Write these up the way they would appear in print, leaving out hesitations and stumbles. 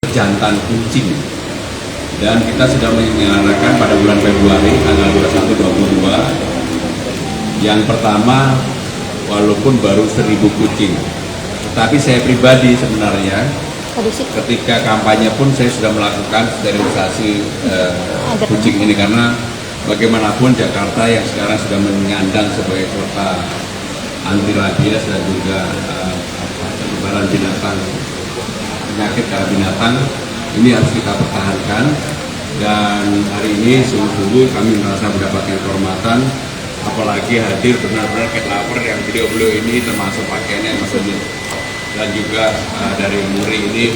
jantan kucing, dan kita sudah menyelenggarakan pada bulan Februari tanggal 21-22. Yang pertama, walaupun baru 1000 kucing, tetapi saya pribadi sebenarnya ketika kampanye pun saya sudah melakukan sterilisasi kucing ini, karena bagaimanapun Jakarta yang sekarang sudah menyandang sebagai kota anti rabies dan juga penyebaran binatang, penyakit pada binatang ini harus kita pertahankan. Dan hari ini sungguh-sungguh kami merasa mendapatkan kehormatan, apalagi hadir benar-benar cat lover yang beliau-beliau ini termasuk pakaiannya Mas Uni dan juga dari Muri ini.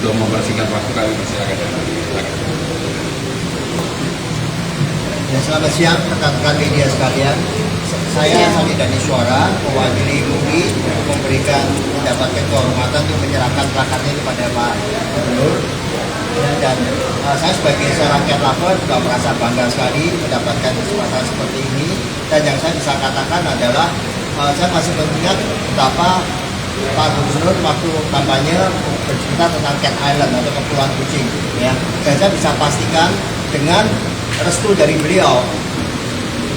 Untuk mempersingkat waktu kami persilakan. Ya, selamat siang rekan-rekan media sekalian. Saya Sani Dani Suara, mewakili MUI, mendapatkan kehormatan untuk menyerahkan plakatnya kepada Pak Gubernur. Dan saya sebagai seorang cat lover juga merasa bangga sekali mendapatkan kesempatan seperti ini. Dan yang saya bisa katakan adalah saya masih mengingat betapa Pak Gubernur waktu kampanye bercerita tentang Cat Island atau Kepulauan Kucing, ya. Dan saya bisa pastikan dengan restu dari beliau,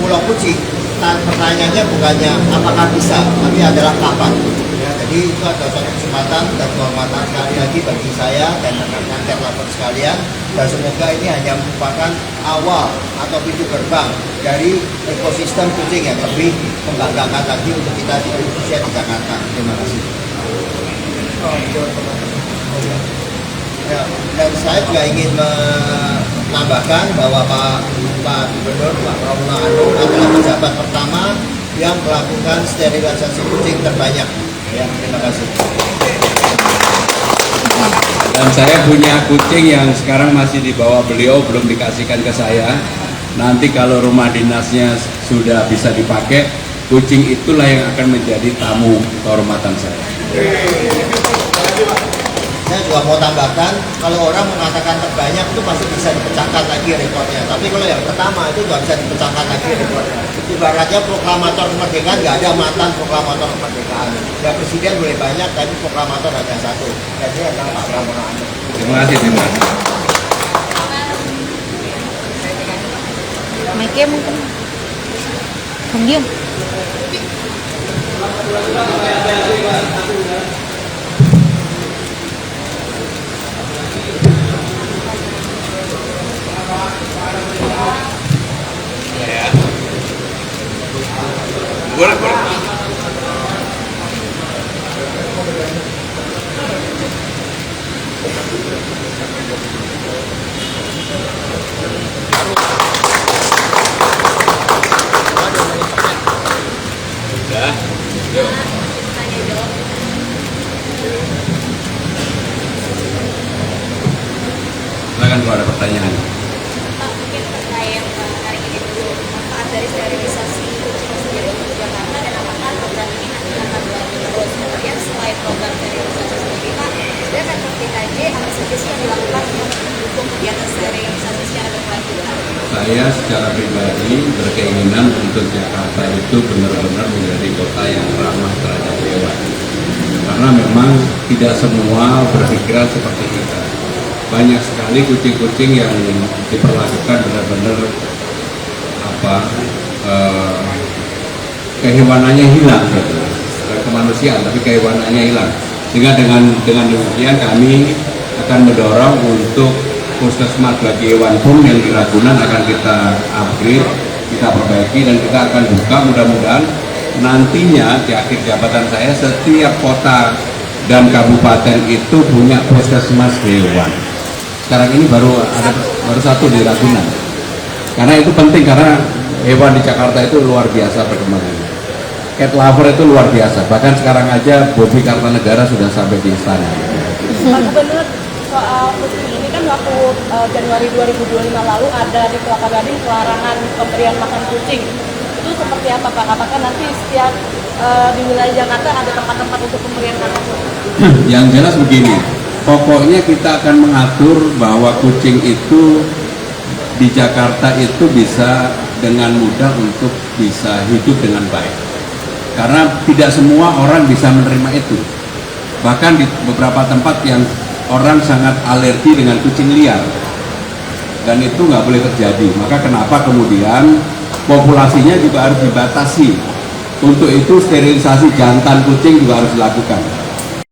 Pulau Kucing, pertanyaannya bukannya apakah bisa, tapi adalah kapan. Ya, jadi itu adalah suatu kesempatan dan kehormatan sekali lagi bagi saya dan rekan-rekan cat lover sekalian. Dan semoga ini hanya merupakan awal atau pintu gerbang dari ekosistem kucing yang lebih membanggakan lagi untuk kita di Indonesia, di Jakarta. Terima kasih. Ya, dan saya juga ingin menambahkan bahwa Pak Gubernur, Pak Pramono Anung adalah pejabat pertama yang melakukan sterilisasi kucing terbanyak. Ya, terima kasih. Dan saya punya kucing yang sekarang masih di bawah beliau, belum dikasihkan ke saya. Nanti kalau rumah dinasnya sudah bisa dipakai, kucing itulah yang akan menjadi tamu kehormatan saya. Saya juga mau tambahkan, kalau orang mengatakan terbanyak itu pasti bisa dipecahkan lagi rekornya. Tapi kalau yang pertama itu nggak bisa dipecahkan lagi rekornya. Ibaratnya proklamator kemerdekaan, nggak ada mantan proklamator kemerdekaan. Ya presiden boleh banyak, tapi proklamator hanya satu. Dan ini adalah Pak Pramono Anung. Terima kasih, terima kasih. Mike mungkin diam. Boleh, boleh. Udah. Yuk. Silakan kalau ada pertanyaan. Pak, mungkin terkait hari ini dulu manfaat dari sterilisasi kucing sendiri untuk Jakarta, dan apakah program ini nanti akan berlanjut terus? Kemudian selain program sterilisasi sendiri, Pak, sebenarnya Pemprov DKI apa saja sih yang dilakukan untuk mendukung kegiatan sterilisasi secara berkelanjutan? Saya secara pribadi berkeinginan untuk Jakarta itu benar-benar menjadi kota yang ramah terhadap hewan. Karena memang tidak semua berpikiran seperti kita. Banyak sekali kucing-kucing yang diperlakukan benar-benar kehewanannya hilang gitu. Kemanusiaan tapi kehewanannya hilang. Sehingga dengan demikian kami akan mendorong untuk puskesmas bagi hewan pun yang di Ragunan akan kita upgrade, kita perbaiki, dan kita akan buka mudah-mudahan nantinya di akhir jabatan saya setiap kota dan kabupaten itu punya puskesmas hewan. Sekarang ini baru satu di Ragunan. Karena itu penting, karena hewan di Jakarta itu luar biasa perkembangannya. Cat lover itu luar biasa. Bahkan sekarang aja Bobi Kartanegara sudah sampai di istana. Pak Gubernur, soal kucing ini kan waktu Januari 2025 lalu ada di Kelapa Gading pelarangan pemberian makan kucing. Itu seperti apa, Pak? Apakah nanti setiap di wilayah Jakarta ada tempat-tempat untuk pemberian makan kucing? Yang jelas begini, pokoknya kita akan mengatur bahwa kucing itu di Jakarta itu bisa dengan mudah untuk bisa hidup dengan baik. Karena tidak semua orang bisa menerima itu. Bahkan di beberapa tempat yang orang sangat alergi dengan kucing liar, dan itu nggak boleh terjadi. Maka kenapa kemudian populasinya juga harus dibatasi. Untuk itu sterilisasi jantan kucing juga harus dilakukan.